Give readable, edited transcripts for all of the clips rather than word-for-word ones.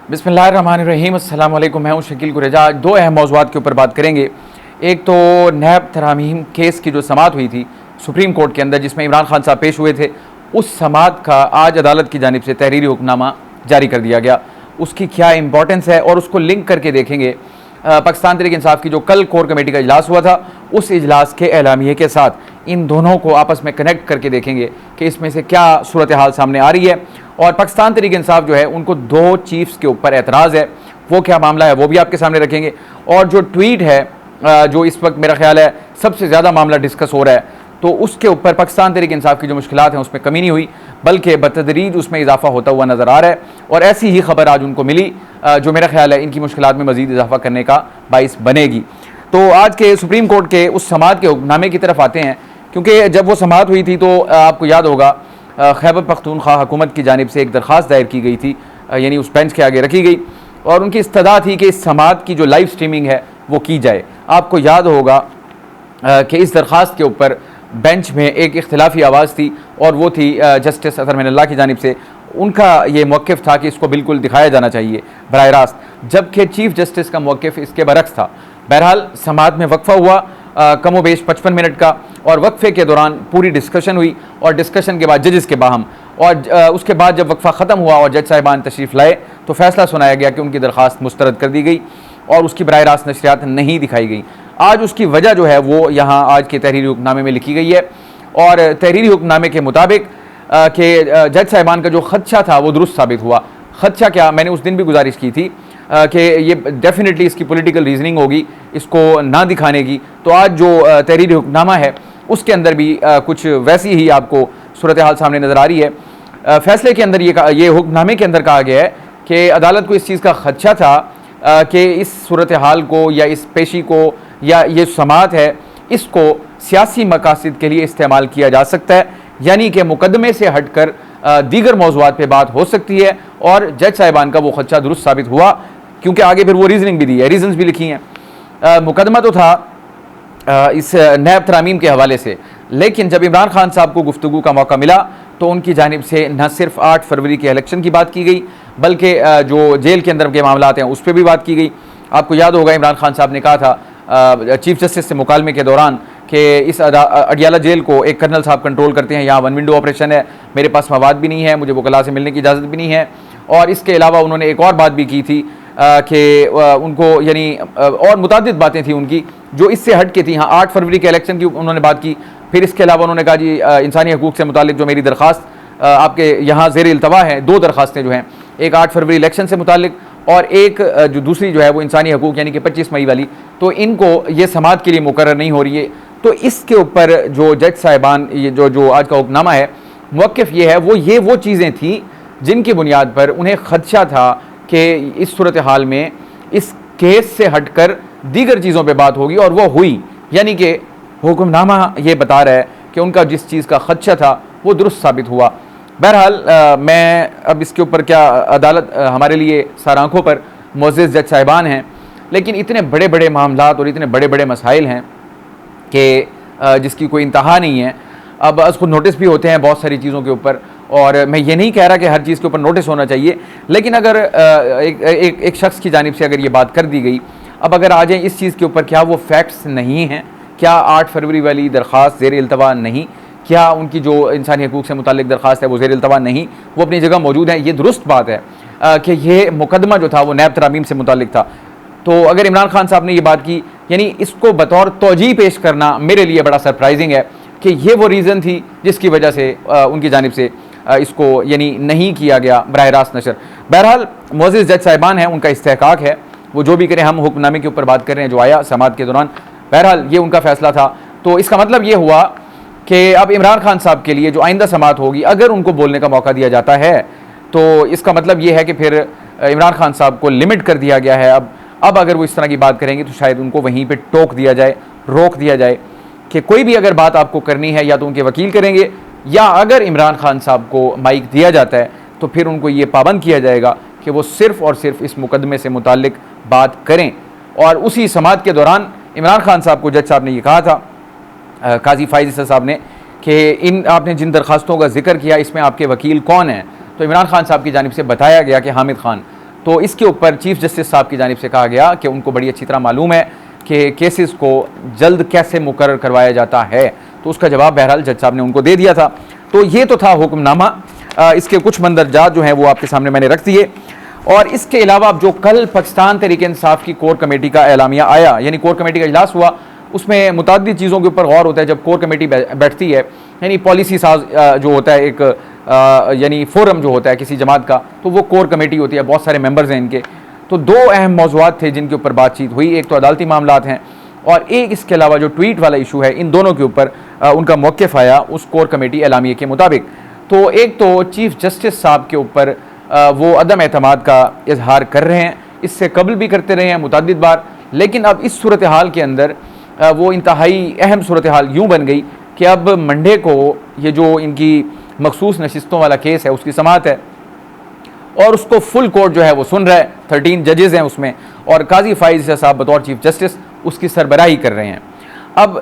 बिस्मिल्लाहिर्रहमानिर्रहीम, अस्सलाम वालेकुम। मैं हूँ शकील कुरेजा। दो अहम मौज़ूआत के ऊपर बात करेंगे। एक तो नैब तरामीम केस की जो समाअत हुई थी सुप्रीम कोर्ट के अंदर, जिसमें इमरान खान साहब पेश हुए थे, उस समाअत का आज अदालत की जानिब से तहरीरी हुक्मनामा जारी कर दिया गया। उसकी क्या इंपॉर्टेंस है और उसको लिंक करके देखेंगे पाकिस्तान तहरीक इंसाफ की जो कल कोर कमेटी का इजलास हुआ था, उस इजलास के एलामिये के साथ इन दोनों को आपस में कनेक्ट करके देखेंगे कि इसमें से क्या सूरत हाल सामने आ रही है। और पाकिस्तान तहरीक इंसाफ जो है, उनको दो चीफ्स के ऊपर एतराज़ है, वो क्या मामला है वो भी आपके सामने रखेंगे। और जो ट्वीट है जो इस वक्त मेरा ख्याल है सबसे ज़्यादा मामला डिस्कस हो रहा है, तो उसके ऊपर पाकिस्तान तहरीक इंसाफ की जो मुश्किलात हैं उसमें कमी नहीं हुई, बल्कि बतदरीज उसमें इजाफा होता हुआ नज़र आ रहा है। और ऐसी ही खबर आज उनको मिली जो मेरा ख्याल है इनकी मुश्किलात में मज़ीद इजाफा करने का बाइस बनेगी। तो आज के सुप्रीम कोर्ट के उस समाअत के हुक्मनामे की तरफ आते हैं, क्योंकि जब वो समाअत हुई थी तो आपको याद होगा खैबर पख्तूनख्वा हुकूमत की जानिब से एक दरख्वास्त दायर की गई थी, यानी उस बेंच के आगे रखी गई, और उनकी इस्तदा थी कि इस समाअत की जो लाइव स्ट्रीमिंग है वो की जाए। आपको याद होगा कि इस दरख्वास्त के ऊपर बेंच में एक इख्तिलाफी आवाज़ थी, और वो थी जस्टिस अतहर मिनल्लाह की जानिब से। उनका ये मौक़िफ़ था कि इसको बिल्कुल दिखाया जाना चाहिए बराह रास्त, जबकि चीफ़ जस्टिस का मौक़िफ़ इसके बरक्स था। बहरहाल समाअत में वक्फ़ा हुआ कम व बेश 55 मिनट का, और वक्फ़े के दौरान पूरी डिस्कशन हुई, और डिस्कशन के बाद जजेस के बाहम, और उसके बाद जब वक्फ़ा ख़त्म हुआ और जज साहिबान तशरीफ़ लाए तो फ़ैसला सुनाया गया कि उनकी दरख्वास्त मुस्तरद कर दी गई और उसकी बराह रास्त नशरियात नहीं दिखाई गई। आज उसकी वजह जो है वो यहाँ आज के तहरीरी हुक्मनामे में लिखी गई है, और तहरीरी हुक्मनामे के मुताबिक कि जज साहिबान का जो खदशा था वो दुरुस्त साबित हुआ। खदशा क्या, मैंने उस दिन भी गुजारिश की थी कि ये डेफिनेटली इसकी पॉलिटिकल रीजनिंग होगी इसको ना दिखाने की। तो आज जो तहरीरी हुक्मनामा है उसके अंदर भी कुछ वैसी ही आपको सूरत हाल सामने नज़र आ रही है। फैसले के अंदर ये हुक्मनामे के अंदर कहा गया है कि अदालत को इस चीज़ का खदशा था कि इस सूरत हाल को या इस पेशी को या ये समाअत है इसको सियासी मकासद के लिए इस्तेमाल किया जा सकता है, यानी कि मुकदमे से हटकर दीगर मौज़ूआत पे बात हो सकती है। और जज साहिबान का वो खदशा दुरुस्त साबित हुआ, क्योंकि आगे फिर वो रीजनिंग भी दी है, रीजन्स भी लिखी हैं। मुकदमा तो था इस नैब तरामीम के हवाले से, लेकिन जब इमरान खान साहब को गुफ्तगू का मौका मिला तो उनकी जानिब से न सिर्फ 8 फरवरी के इलेक्शन की बात की गई, बल्कि जो जेल के अंदर के मामलात हैं उस पर भी बात की गई। आपको याद होगा इमरान खान साहब ने कहा था चीफ जस्टिस से मुकालमे के दौरान कि इस अडियाला जेल को एक कर्नल साहब कंट्रोल करते हैं, यहाँ वन विंडो ऑपरेशन है, मेरे पास मवाद भी नहीं है, मुझे वकला से मिलने की इजाज़त भी नहीं है। और इसके अलावा उन्होंने एक और बात भी की थी कि उनको यानी और मुतादिद बातें थी उनकी जो इससे हट के थी। हाँ, 8 फरवरी के इलेक्शन की उन्होंने बात की। फिर इसके अलावा उन्होंने कहा जी इंसानी हकूक़ से मुतालिक जो मेरी दरख्वास्त आपके यहाँ ज़ेर इल्तवा है, 2 दरख्वास्तें जो हैं, एक 8 फरवरी इलेक्शन से मुतालिक और एक जो दूसरी जो है वो इंसानी हकूक़ यानी कि 25 मई वाली, तो इनको ये समाअत के लिए मुकर्रर नहीं हो रही है। तो इसके ऊपर जो जज साहिबान ये जो आज का हुक्मनामा है मौक़िफ़ ये है वो चीज़ें थी जिनकी बुनियाद पर उन्हें खदशा था कि इस सूरत हाल में इस केस से हटकर दीगर चीज़ों पे बात होगी, और वो हुई। यानी कि हुक्मनामा ये बता रहा है कि उनका जिस चीज़ का खदशा था वो दुरुस्त साबित हुआ। बहरहाल मैं अब इसके ऊपर क्या, अदालत हमारे लिए सार आँखों पर मोअज़्ज़ज़ जज साहिबान हैं, लेकिन इतने बड़े बड़े मामलात और इतने बड़े बड़े मसाइल हैं कि जिसकी कोई इंतहा नहीं है। अब उसको नोटिस भी होते हैं बहुत सारी चीज़ों के ऊपर, और मैं ये नहीं कह रहा कि हर चीज़ के ऊपर नोटिस होना चाहिए, लेकिन अगर एक शख्स की जानिब से अगर ये बात कर दी गई, अब अगर आ जाए इस चीज़ के ऊपर, क्या वो फैक्ट्स नहीं हैं? क्या 8 फरवरी वाली दरख्वास्त ज़ेर इल्तवा नहीं? क्या उनकी जो इंसानी हकूक़ से मुतालिक दरख्वास्त है वो ज़ेर इल्तवा नहीं? वो अपनी जगह मौजूद है। ये दुरुस्त बात है कि ये मुकदमा जो था वो नैब तरामीम से मुतालिक था। तो अगर इमरान खान साहब ने ये बात की, यानी इसको बतौर तौजीह पेश करना मेरे लिए बड़ा सरप्राइजिंग है कि ये वो रीज़न थी जिसकी वजह से उनकी जानिब से इसको यानी नहीं किया गया बराह रास्त नशर। बहरहाल मोअज़्ज़ज़ जज साहिबान हैं, उनका इस्तेहकाक है, वो जो भी करें। हम हुक्मनामे के ऊपर बात कर रहे हैं जो आया समाअत के दौरान। बहरहाल ये उनका फ़ैसला था। तो इसका मतलब ये हुआ कि अब इमरान खान साहब के लिए जो आइंदा समाअत होगी, अगर उनको बोलने का मौका दिया जाता है तो इसका मतलब ये है कि फिर इमरान खान साहब को लिमिट कर दिया गया है। अब अगर वो इस तरह की बात करेंगे तो शायद उनको वहीं पे टोक दिया जाए, रोक दिया जाए कि कोई भी अगर बात आपको करनी है या तो उनके वकील करेंगे, या अगर इमरान खान साहब को माइक दिया जाता है तो फिर उनको ये पाबंद किया जाएगा कि वो सिर्फ़ और सिर्फ इस मुकदमे से मुतालिक बात करें। और उसी समाअत के दौरान इमरान खान साहब को जज साहब ने ये कहा था, काजी फाइज़ ईसा साहब ने, कि आपने जिन दरख्वास्तों का जिक्र किया इसमें आपके वकील कौन हैं? तो इमरान खान साहब की जानिब से बताया गया कि हामिद खान। तो इसके ऊपर चीफ जस्टिस साहब की जानिब से कहा गया कि उनको बड़ी अच्छी तरह मालूम है कि केसेस को जल्द कैसे मुकर्रर करवाया जाता है। तो उसका जवाब बहरहाल जज साहब ने उनको दे दिया था। तो ये तो था हुक्मनामा, इसके कुछ मंदरजात जो हैं वो आपके सामने मैंने रख दिए। और इसके अलावा अब जो कल पाकिस्तान तहरीक इंसाफ की कोर कमेटी का एलामिया आया, यानी कोर कमेटी का इजलास हुआ, उसमें मुताद्दिद चीज़ों के ऊपर गौर होता है। जब कोर कमेटी बैठती है, यानी पॉलिसी साज जो होता है एक यानी फोरम जो होता है किसी जमात का, तो वो कोर कमेटी होती है, बहुत सारे मेंबर्स हैं इनके। तो दो अहम मौज़ूआत थे जिनके ऊपर बातचीत हुई, एक तो अदालती मामलात हैं और एक इसके अलावा जो ट्वीट वाला इशू है, इन दोनों के ऊपर उनका मौक़िफ़ आया उस कोर कमेटी एलामिया के मुताबिक। तो एक तो चीफ जस्टिस साहब के ऊपर वो अदम एतमाद का इजहार कर रहे हैं, इससे कबल भी करते रहे हैं मुतअद्दिद बार, लेकिन अब इस सूरत हाल के अंदर वो इंतहाई अहम सूरत हाल यूँ बन गई कि अब मंडे को ये जो इनकी मखसूस नशिस्तों वाला केस है उसकी समाअत है और उसको फुल कोर्ट जो है वो सुन रहा है। 13 जजेस हैं उसमें और काजी फाइज साहब बतौर चीफ जस्टिस उसकी सरबराही कर रहे हैं। अब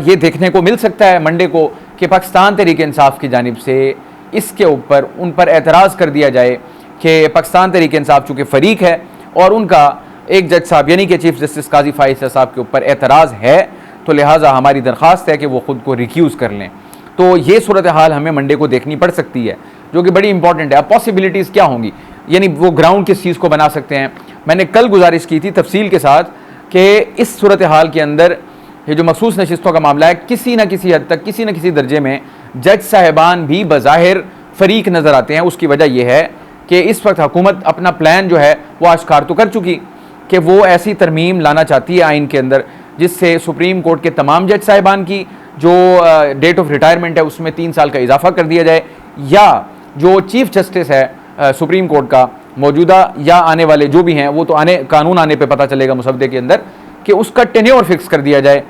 ये देखने को मिल सकता है मंडे को कि पाकिस्तान तहरीक इंसाफ की जानिब से इसके ऊपर उन पर एतराज़ कर दिया जाए कि पाकिस्तान तहरीक इंसाफ चूँकि फ़रीक है और उनका एक जज साहब यानी कि चीफ जस्टिस काजी फाइज साहब के ऊपर एतराज़ है, तो लिहाजा हमारी दरख्वास्त है कि वो ख़ुद को रिक्यूज़ कर लें। तो ये सूरत हाल हमें मंडे को देखनी पड़ सकती है, जो कि बड़ी इंपॉर्टेंट है। अब पॉसिबिलिटीज़ क्या होंगी, यानी वो ग्राउंड किस चीज़ को बना सकते हैं। मैंने कल गुजारिश की थी तफसील के साथ कि इस सूरत हाल के अंदर ये जो मखसूस नशिस्तों का मामला है, किसी न किसी हद तक किसी न किसी दर्जे में जज साहिबान भी बज़ाहिर फ़रीक नज़र आते हैं। उसकी वजह यह है कि इस वक्त हुकूमत अपना प्लान जो है वो आश्कार तो कर चुकी कि वो ऐसी तरमीम लाना चाहती है आइन के अंदर जिससे सुप्रीम कोर्ट के तमाम जज साहिबान की जो डेट ऑफ रिटायरमेंट है उसमें 3 साल का इजाफा कर दिया जाए, या जो चीफ जस्टिस है सुप्रीम कोर्ट का मौजूदा या आने वाले जो भी हैं, वो तो कानून आने पे पता चलेगा मुसवदे के अंदर, कि उसका टेन्योर फिक्स कर दिया जाए।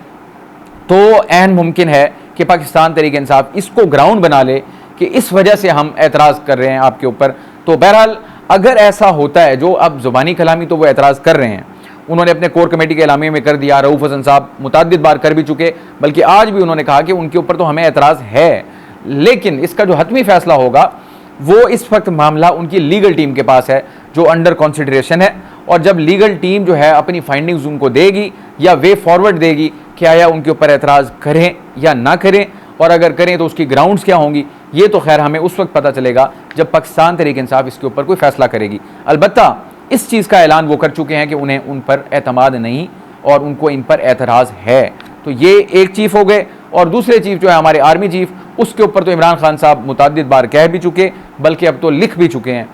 तो ऐन मुमकिन है कि पाकिस्तान तहरीक इंसाफ इसको ग्राउंड बना ले कि इस वजह से हम एतराज़ कर रहे हैं आपके ऊपर। तो बहरहाल अगर ऐसा होता है, जो अब ज़ुबानी कलामी तो वो एतराज़ कर रहे हैं, उन्होंने अपने कोर कमेटी के एलामिया में कर दिया, रऊफ़ हसन साहब मुतअद्दिद बार कर भी चुके, बल्कि आज भी उन्होंने कहा कि उनके ऊपर तो हमें एतराज़ है, लेकिन इसका जो हतमी फ़ैसला होगा वो इस वक्त मामला उनकी लीगल टीम के पास है जो अंडर कंसिडरेशन है। और जब लीगल टीम जो है अपनी फाइंडिंग्स उनको देगी या वे फॉरवर्ड देगी कि आया उनके ऊपर एतराज़ करें या ना करें, और अगर करें तो उसकी ग्राउंड्स क्या होंगी, ये तो खैर हमें उस वक्त पता चलेगा जब पाकिस्तान तहरीक इंसाफ इसके ऊपर कोई फ़ैसला करेगी। अलबत्ता इस चीज़ का ऐलान वो कर चुके हैं कि उन्हें उन पर एतमाद नहीं और उनको इन पर एतराज़ है। तो ये एक चीफ़ हो गए। और दूसरे चीफ़ जो है हमारे आर्मी चीफ़, उसके ऊपर तो इमरान खान साहब मुतअद्दिद बार कह भी चुके, बल्कि अब तो लिख भी चुके हैं,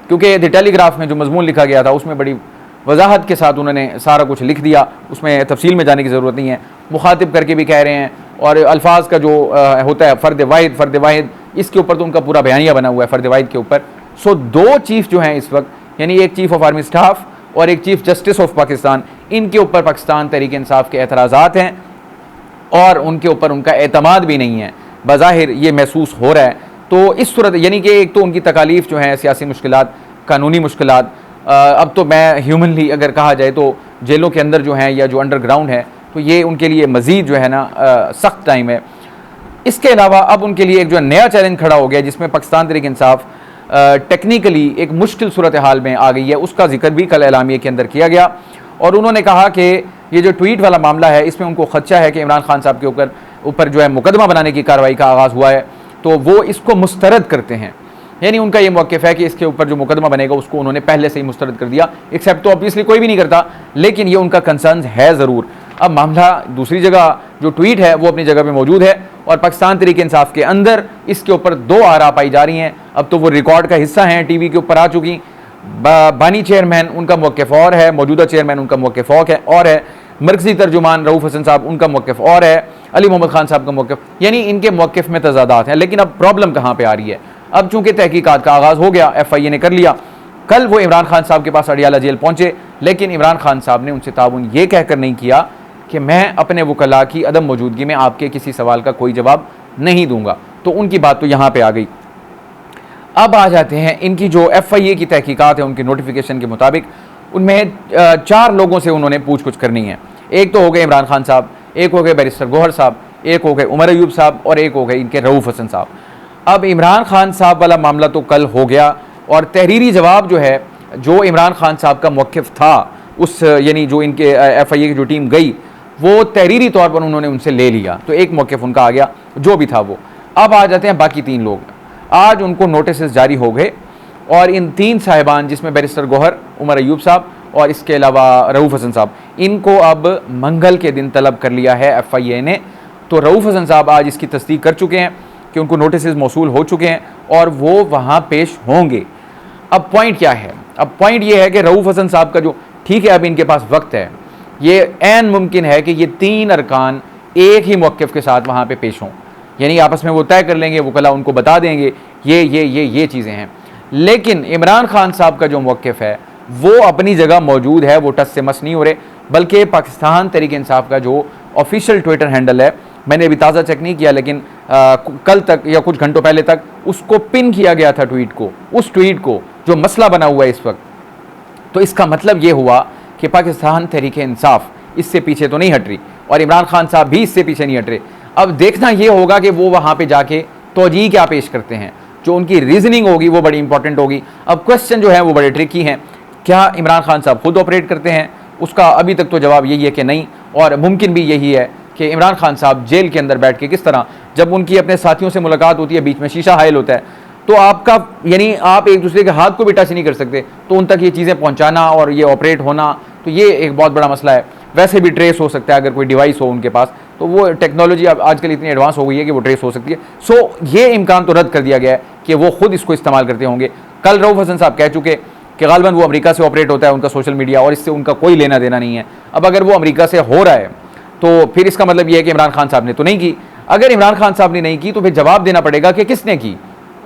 क्योंकि द टेलीग्राफ में जो मजमून लिखा गया था उसमें बड़ी वजाहत के साथ उन्होंने सारा कुछ लिख दिया, उसमें तफसील में जाने की ज़रूरत नहीं है। मुखातिब करके भी कह रहे हैं, और अल्फाज का जो होता है फ़र्द वाहिद, इसके ऊपर तो उनका पूरा बयानिया बना हुआ है फ़र्द वाहिद के ऊपर। सो दो चीफ़ जो हैं इस वक्त, यानी एक चीफ़ ऑफ आर्मी स्टाफ और एक चीफ जस्टिस ऑफ पाकिस्तान, इनके ऊपर पाकिस्तान तहरीक इंसाफ के एतराज़ात हैं और उनके ऊपर उनका एतमाद भी नहीं है, बज़ाहिर ये महसूस हो रहा है। तो इस सूरत यानी कि एक तो उनकी तकालीफ जो हैं सियासी मुश्किलात, कानूनी मुश्किलात, अब तो मैं ह्यूमनली अगर कहा जाए तो जेलों के अंदर जो हैं या जो अंडरग्राउंड है, तो ये उनके लिए मज़ीद जो है ना सख्त टाइम है। इसके अलावा अब उनके लिए एक जो नया चैलेंज खड़ा हो गया जिसमें पाकिस्तान तहरीक इंसाफ टेक्निकली एक मुश्किल सूरत हाल में आ गई है, उसका जिक्र भी कल एलामिया के अंदर किया गया। और उन्होंने कहा कि ये जो ट्वीट वाला मामला है इसमें उनको खदशा है कि इमरान खान साहब के ऊपर जो है मुकदमा बनाने की कार्रवाई का आगाज़ हुआ है, तो वो इसको मुस्तरद करते हैं। यानी उनका ये मौक़िफ़ है कि इसके ऊपर जो मुकदमा बनेगा उसको उन्होंने पहले से ही मुस्तरद कर दिया। एक्सेप्ट तो ऑब्वियसली कोई भी नहीं करता, लेकिन ये उनका कंसर्न है ज़रूर। अब मामला दूसरी जगह जो ट्वीट है वो अपनी जगह पे मौजूद है और पाकिस्तान तहरीक इंसाफ के अंदर इसके ऊपर दो आरा पाई जा रही हैं। अब तो वो रिकॉर्ड का हिस्सा हैं, टीवी के ऊपर आ चुकी। बानी चेयरमैन उनका मौक़िफ़ और है, मौजूदा चेयरमैन उनका मौक़िफ़ और है, मरकज़ी तर्जुमान रऊफ़ हसन साहब उनका मौक़िफ़ और है, अली मोहम्मद खान साहब का मौक़िफ़, यानी इनके मौक़िफ़ में तज़ादात हैं। लेकिन अब प्रॉब्लम कहाँ पर आ रही है, अब चूँकि तहकीकात का आगाज़ हो गया, FIA ने कर लिया, कल वो इमरान खान साहब के पास अडियाला जेल पहुँचे, लेकिन इमरान खान साहब ने उनसे ताउन ये कहकर नहीं किया कि मैं अपने वकला की अदम मौजूदगी में आपके किसी सवाल का कोई जवाब नहीं दूंगा। तो उनकी बात तो यहाँ पे आ गई। अब आ जाते हैं इनकी जो FIA की तहकीकात है, उनके नोटिफिकेशन के मुताबिक उनमें 4 लोगों से उन्होंने पूछ कुछ करनी है। एक तो हो गए इमरान खान साहब, एक हो गए बैरिस्टर गौहर साहब, एक हो गए उमर अयूब साहब और एक हो गए इनके रऊफ़ हसन साहब। अब इमरान खान साहब वाला मामला तो कल हो गया और तहरीरी जवाब जो है जो इमरान खान साहब का मौक़िफ़ था उस यानी जो इनके FIA की जो टीम गई वो तहरीरी तौर पर उन्होंने उनसे ले लिया, तो एक मौक़िफ़ उनका आ गया जो भी था वो। अब आ जाते हैं बाकी 3 लोग, आज उनको नोटिस जारी हो गए और इन 3 साहिबान जिसमें बैरिस्टर गौहर, उमर अयूब साहब और इसके अलावा रऊफ़ हसन साहब, इनको अब मंगल के दिन तलब कर लिया है FIA ने। तो रऊफ़ हसन साहब आज इसकी तस्दीक कर चुके हैं कि उनको नोटिस मौसूल हो चुके हैं और वो वहाँ पेश होंगे। अब पॉइंट क्या है? अब पॉइंट ये है कि रऊफ़ हसन साहब का जो, ठीक है अब इनके पास वक्त है, ये ऐन मुमकिन है कि ये 3 अरकान एक ही मौक़िफ़ के साथ वहाँ पे पेश हों, यानी आपस में वो तय कर लेंगे, वकला उनको बता देंगे ये चीज़ें हैं। लेकिन इमरान खान साहब का जो मौक़िफ़ है वो अपनी जगह मौजूद है, वो टस से मस नहीं हो रहे, बल्कि पाकिस्तान तहरीक इंसाफ का जो ऑफिशियल ट्विटर हैंडल है, मैंने अभी ताज़ा चेक नहीं किया लेकिन कल तक या कुछ घंटों पहले तक उसको पिन किया गया था ट्वीट को, उस ट्वीट को जो मसला बना हुआ है इस वक्त। तो इसका मतलब ये हुआ कि पाकिस्तान तहरीक इंसाफ इससे पीछे तो नहीं हट रही और इमरान खान साहब भी इससे पीछे नहीं हट रहे। अब देखना ये होगा कि वो वहाँ पे जाके तौजीह क्या पेश करते हैं, जो उनकी रीजनिंग होगी वो बड़ी इंपॉर्टेंट होगी। अब क्वेश्चन जो है वो बड़े ट्रिकी हैं, क्या इमरान खान साहब खुद ऑपरेट करते हैं? उसका अभी तक तो जवाब यही है कि नहीं, और मुमकिन भी यही है कि इमरान खान साहब जेल के अंदर बैठ के किस तरह, जब उनकी अपने साथियों से मुलाकात होती है, बीच में शीशा हायल होता है, तो आपका यानी आप एक दूसरे के हाथ को भी टच नहीं कर सकते, तो उन तक ये चीज़ें पहुंचाना और ये ऑपरेट होना, तो ये एक बहुत बड़ा मसला है। वैसे भी ट्रेस हो सकता है अगर कोई डिवाइस हो उनके पास, तो वो टेक्नोलॉजी अब आजकल इतनी एडवांस हो गई है कि वो ट्रेस हो सकती है। सो ये इम्कान तो रद्द कर दिया गया है कि वो खुद इसको इस्तेमाल करते होंगे। कल रऊफ़ हसन साहब कह चुके कि गालिबन वो अमेरिका से ऑपरेट होता है उनका सोशल मीडिया, और इससे उनका कोई लेना देना नहीं है। अब अगर वो अमेरिका से हो रहा है तो फिर इसका मतलब ये है कि इमरान खान साहब ने तो नहीं की। अगर इमरान खान साहब ने नहीं की तो फिर जवाब देना पड़ेगा कि किसने की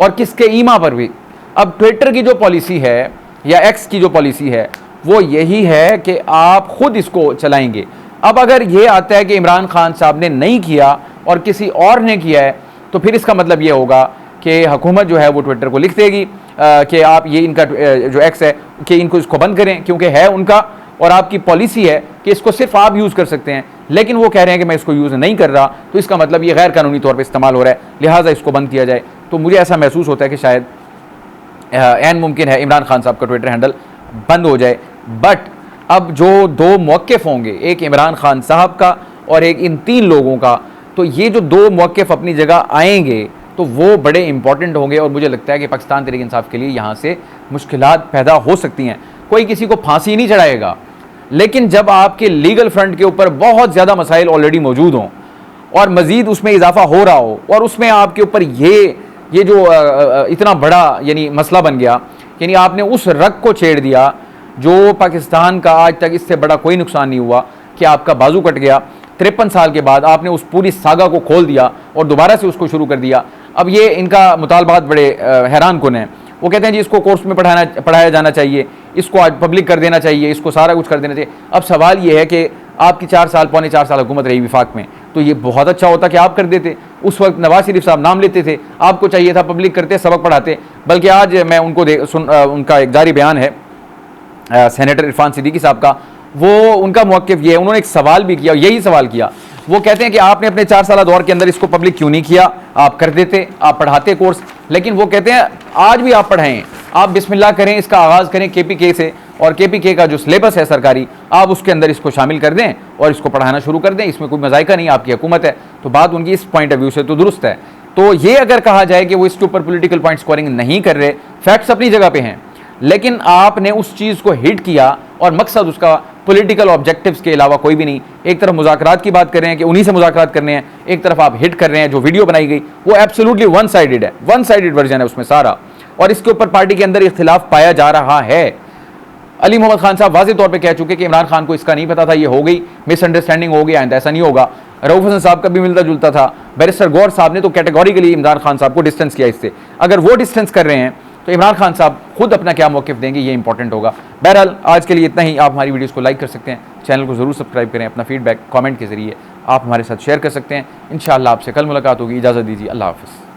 और किसके ईमा पर भी। अब ट्विटर की जो पॉलिसी है या एक्स की जो पॉलिसी है वो यही है कि आप खुद इसको चलाएंगे। अब अगर ये आता है कि इमरान खान साहब ने नहीं किया और किसी और ने किया है, तो फिर इसका मतलब ये होगा कि हुकूमत जो है वो ट्विटर को लिख देगी कि आप ये इनका जो एक्स है कि इनको इसको बंद करें, क्योंकि है उनका और आपकी पॉलिसी है कि इसको सिर्फ आप यूज़ कर सकते हैं, लेकिन वो कह रहे हैं कि मैं इसको यूज़ नहीं कर रहा, तो इसका मतलब ये गैर कानूनी तौर पर इस्तेमाल हो रहा है, लिहाजा इसको बंद किया जाए। तो मुझे ऐसा महसूस होता है कि शायद ऐन मुमकिन है इमरान खान साहब का ट्विटर हैंडल बंद हो जाए। बट अब जो 2 मौक़िफ़ होंगे, एक इमरान खान साहब का और एक इन 3 लोगों का, तो ये जो 2 मौक़िफ़ अपनी जगह आएंगे तो वो बड़े इंपॉर्टेंट होंगे और मुझे लगता है कि पाकिस्तान तहरीक इंसाफ के लिए यहाँ से मुश्किलात पैदा हो सकती हैं। कोई किसी को फांसी नहीं चढ़ाएगा, लेकिन जब आपके लीगल फ्रंट के ऊपर बहुत ज़्यादा मसाइल ऑलरेडी मौजूद हों और मज़ीद उसमें इजाफा हो रहा हो और उसमें आपके ऊपर ये जो इतना बड़ा यानी मसला बन गया, यानी आपने उस रग को छेड़ दिया जो पाकिस्तान का आज तक इससे बड़ा कोई नुकसान नहीं हुआ कि आपका बाजू कट गया, 53 साल के बाद आपने उस पूरी सागा को खोल दिया और दोबारा से उसको शुरू कर दिया। अब ये इनका मुतालबात बड़े हैरान कुन हैं। वो कहते हैं जी इसको कोर्स में पढ़ाया जाना चाहिए, इसको आज पब्लिक कर देना चाहिए, इसको सारा कुछ कर देना चाहिए। अब सवाल ये है कि आपकी 4 साल पौने 4 साल हुकूमत रही विफाक में, तो ये बहुत अच्छा होता कि आप कर देते। उस वक्त नवाज शरीफ साहब नाम लेते थे, आपको चाहिए था पब्लिक करते, सबक पढ़ाते। बल्कि आज मैं उनको उनका एक जारी बयान है सेनेटर इरफान सिद्दीकी साहब का, वो उनका मौक़िफ़ ये है, उन्होंने एक सवाल भी किया, यही सवाल किया। वो कहते हैं कि आपने अपने 4 साल दौर के अंदर इसको पब्लिक क्यों नहीं किया, आप कर देते, आप पढ़ाते कोर्स। लेकिन वो कहते हैं आज भी आप पढ़ाएं, आप बिस्मिल्लाह करें, इसका आगाज़ करें KPK से, और KPK का जो सिलेबस है सरकारी, आप उसके अंदर इसको शामिल कर दें और इसको पढ़ाना शुरू कर दें, इसमें कोई मज़ाइका नहीं, आपकी हुकूमत है। तो बात उनकी इस पॉइंट ऑफ व्यू से तो दुरुस्त है। तो ये अगर कहा जाए कि वो इसके ऊपर पॉलिटिकल पॉइंट स्कोरिंग नहीं कर रहे, फैक्ट्स अपनी जगह पे हैं, लेकिन आपने उस चीज़ को हिट किया और मकसद उसका पॉलिटिकल ऑब्जेक्टिव्स के अलावा कोई भी नहीं। एक तरफ मुज़ाकरात की बात कर रहे हैं कि उन्हीं से मुज़ाकरात करने हैं, एक तरफ आप हिट कर रहे हैं। जो वीडियो बनाई गई वो एब्सोल्युटली वन साइडेड है, वन साइडेड वर्जन है उसमें सारा, और इसके ऊपर पार्टी के अंदर इख्तिलाफ पाया जा रहा है। अली मोहम्मद खान साहब वाज़ेह तौर पे कह चुके कि इमरान खान को इसका नहीं पता था, ये हो गई मिसअंडरस्टैंडिंग हो गई, आइंदा ऐसा नहीं होगा। रऊफ़ हसन साहब का भी मिलता जुलता था। बैरिस्टर गौहर साहब ने तो कैटेगोरिकली इमरान खान साहब को डिस्टेंस किया इससे। अगर वो डिस्टेंस कर रहे हैं तो इमरान खान साहब खुद अपना क्या मौक़िफ़ देंगे, ये इंपॉर्टेंट होगा। बहरहाल आज के लिए इतना ही। आप हमारी वीडियोज़ को लाइक कर सकते हैं, चैनल को ज़रूर सब्सक्राइब करें, अपना फीडबैक कमेंट के ज़रिए आप हमारे साथ शेयर कर सकते हैं। इंशाअल्लाह आपसे कल मुलाकात होगी। इजाज़त दीजिए, अल्लाह हाफ़िज़।